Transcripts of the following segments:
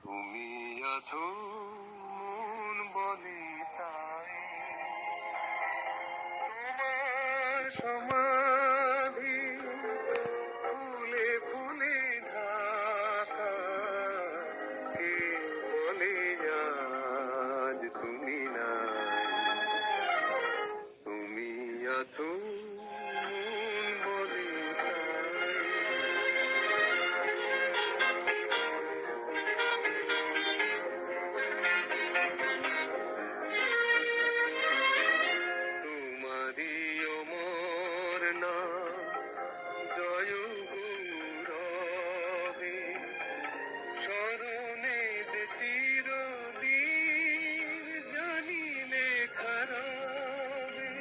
তুমি আছো মন বলে তাই, তোমার সমাধি ফুলে ফুলে ঢাকা, কে বলে আজ তুমি নাই, তুমি আছো মন বলে তাই। তোমারি অমর নাম জয় গৌরবে, স্মরণে চিরদিন জানিলে খারাবে,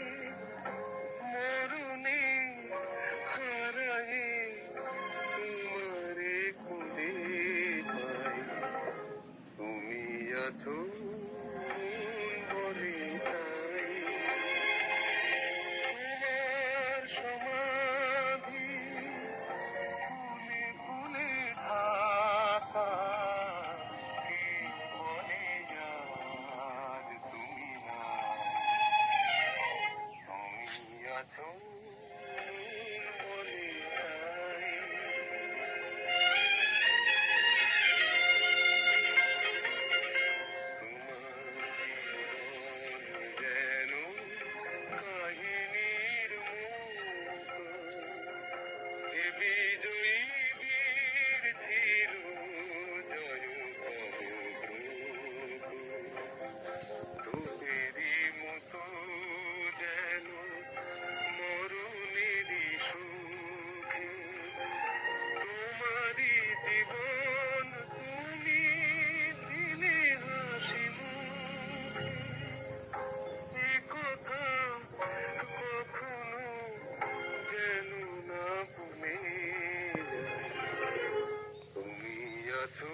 মরণে হারায়ে তোমারে খুঁজে পাই, তুমি আছো বলে তাই। তোমার সমাধি ফুলে ফুলে ঢাকা, কে বলে আজ তুমি নাই, তুমি আছো বলে তাই। যেন কাহিনীর মতো এ বিজয়ী বীর ছিল জয় তোদেরই মতো যেন মরণেরই সুখে তোমারই জীবন তুমি দিলে হাসি মুখে, এ কথা কখনো যেন না ভুলে যাই, তুমি আছো